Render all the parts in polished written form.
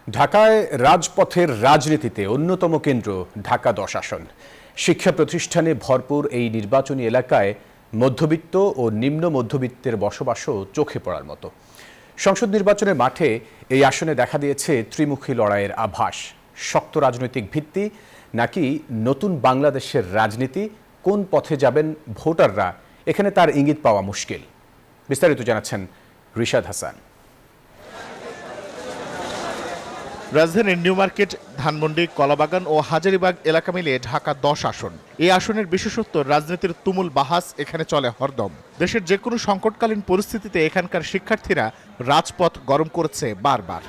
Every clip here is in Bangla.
ঢাকায় রাজপথের রাজনীতিতে অন্যতম কেন্দ্র ঢাকা-10 আসন। শিক্ষা প্রতিষ্ঠানে ভরপুর এই নির্বাচনী এলাকায় মধ্যবিত্ত ও নিম্ন মধ্যবিত্তের বসবাসও চোখে পড়ার মতো। সংসদ নির্বাচনের মাঠে এই আসনে দেখা দিয়েছে ত্রিমুখী লড়াইয়ের আভাস। শক্ত রাজনৈতিক ভিত্তি নাকি নতুন বাংলাদেশের রাজনীতি, কোন পথে যাবেন ভোটাররা, এখানে তার ইঙ্গিত পাওয়া মুশকিল। বিস্তারিত জানাচ্ছেন রিশাদ হাসান। রাজধানীর নিউ মার্কেট, ধানমন্ডি, কলাবাগান ও হাজারীবাগ এলাকা মিলিয়ে ঢাকা-10 আসন। এই আসনের বিশেষত্ব রাজনীতির তুমুল বাহাস এখানে চলে হরদম। দেশের যে কোনো সংকটকালীন পরিস্থিতিতে এখানকার শিক্ষার্থীরা রাজপথ গরম করেছে বারবার।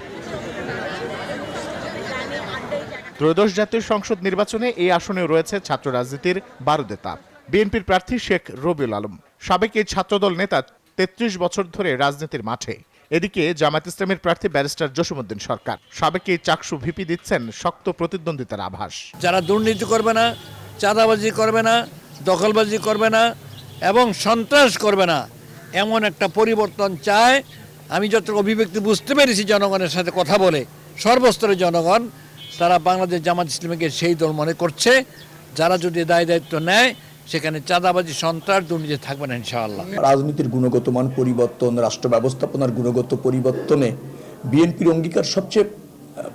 ত্রয়োদশ জাতীয় সংসদ নির্বাচনে এই আসনে রয়েছে ছাত্র রাজনীতির বারুদে তাপ। বিএনপির প্রার্থী শেখ রবিউল আলম, সাবেক এই ছাত্রদল নেতা, ৩৩ বছর ধরে রাজনীতির মাঠে। এদিকে জামায়াত ইসলামের প্রার্থী ব্যারিস্টার জসিমউদ্দিন সরকার, সাবেক এই চাকসু ভিপি, দিচ্ছেন শক্ত প্রতিদ্বন্দ্বিতার আভাস। যারা দুর্নীতি করবে না, চাঁদাবাজি করবে না, দখলবাজি করবে না এবং সন্ত্রাস করবে না, এমন একটা পরিবর্তন চায়। আমি যত অভিব্যক্তি বুঝতে পেরেছি জনগণের সাথে কথা বলে, সর্বস্তরের জনগণ তারা বাংলাদেশ জামায়াত ইসলামীকে সেই দল মনে করছে যারা যদি দায়িত্ব নেয় সেখানে চাঁদাবাজি, সন্ত্রাস, দুর্নীতি থাকবে না ইনশাআল্লাহ। রাজনীতির গুণগত মান পরিবর্তন, রাষ্ট্র ব্যবস্থাপনার গুণগত পরিবর্তনে বিএনপির অঙ্গীকার সবচেয়ে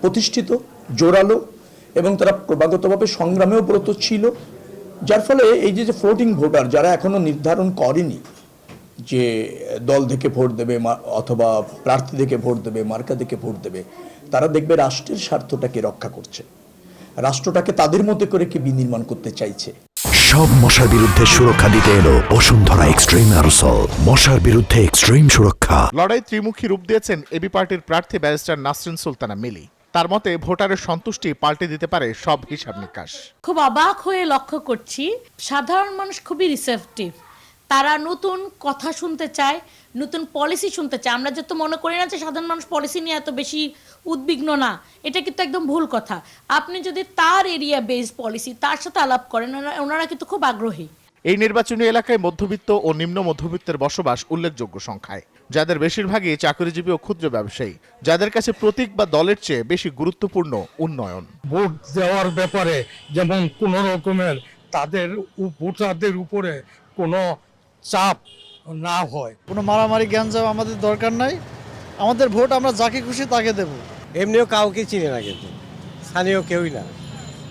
প্রতিষ্ঠিত, জোরালো এবং তারা ক্রমাগতভাবে সংগ্রামেও ব্রত ছিল। যার ফলে এই যে ফ্লোটিং ভোটার, যারা এখনো নির্ধারণ করেনি যে দল থেকে ভোট দেবে অথবা প্রার্থী থেকে ভোট দেবে, মার্কা থেকে ভোট দেবে, তারা দেখবে রাষ্ট্রের স্বার্থটাকে রক্ষা করছে, রাষ্ট্রটাকে তাদের মধ্যে করে কি বিনির্মাণ করতে চাইছে। সব মশার বিরুদ্ধে সুরক্ষা দিতে এলো বসুন্ধরা এক্সট্রিম অ্যারোসল, মশার বিরুদ্ধে এক্সট্রিম সুরক্ষা। লড়াই ত্রিমুখী রূপ দিয়েছেন এবি পার্টির প্রার্থী ব্যারিস্টার নাসরিন সুলতানা মিলি। তার মতে ভোটারের সন্তুষ্টি পাল্টে দিতে পারে সব হিসাব নিকাশ। খুব অবাক হয়ে লক্ষ্য করছি, সাধারণ মানুষ খুবই রিসেপটিভ। তারা নতুন কথা শুনতে চায়, নতুন পলিসি শুনতে চায়। আমরা যত মনে করি না যে সাধারণ মানুষ পলিসি নিয়ে এত বেশি উদ্বিগ্ন না, এটা কিন্তু একদম ভুল কথা। আপনি যদি তার এরিয়া বেসড পলিসি তার সাথে আলাপ করেন, ওনারা কিন্তু খুব আগ্রহী। এই নির্বাচনী এলাকায় মধ্যবিত্ত ও নিম্ন মধ্যবিত্তের বসবাস উল্লেখযোগ্য সংখ্যায়, যাদের বেশিরভাগই চাকরিজীবী ও ক্ষুদ্র ব্যবসায়ী, যাদের কাছে প্রতীক বা দলের চেয়ে বেশি গুরুত্বপূর্ণ উন্নয়ন। ভোট দেওয়ার ব্যাপারে যেমন কোন রকমের তাদের ভোটারদের উপরে কোনো চাপ না হয়, কোনো মারামারি জ্ঞানজাম আমাদের দরকার নাই। আমাদের ভোট আমরা যাকে খুশি তাকে দেব। এমনিও কাউকে চিনে না, কিন্তু স্থানীয় কেউই না,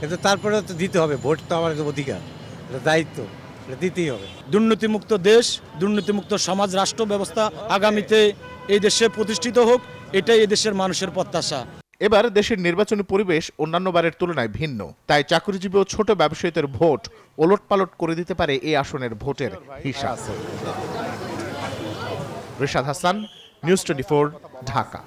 কিন্তু তারপরে তো দিতে হবে। ভোট তো আমাদের অধিকার, এটা দায়িত্ব, এটা দিতেই হবে। দুর্নীতিমুক্ত দেশ, দুর্নীতিমুক্ত সমাজ, রাষ্ট্র ব্যবস্থা আগামীতে এই দেশে প্রতিষ্ঠিত হোক, এটাই এই দেশের মানুষের প্রত্যাশা। এবার দেশের নির্বাচনী পরিবেশ অন্যান্য বারের তুলনায় ভিন্ন, তাই চাকরিজীবী ও ছোট ব্যবসায়ীদের ভোট ওলটপালট করে দিতে পারে এই আসনের ভোটের হিসাব। রিশাদ হাসান, নিউজ 24, ঢাকা।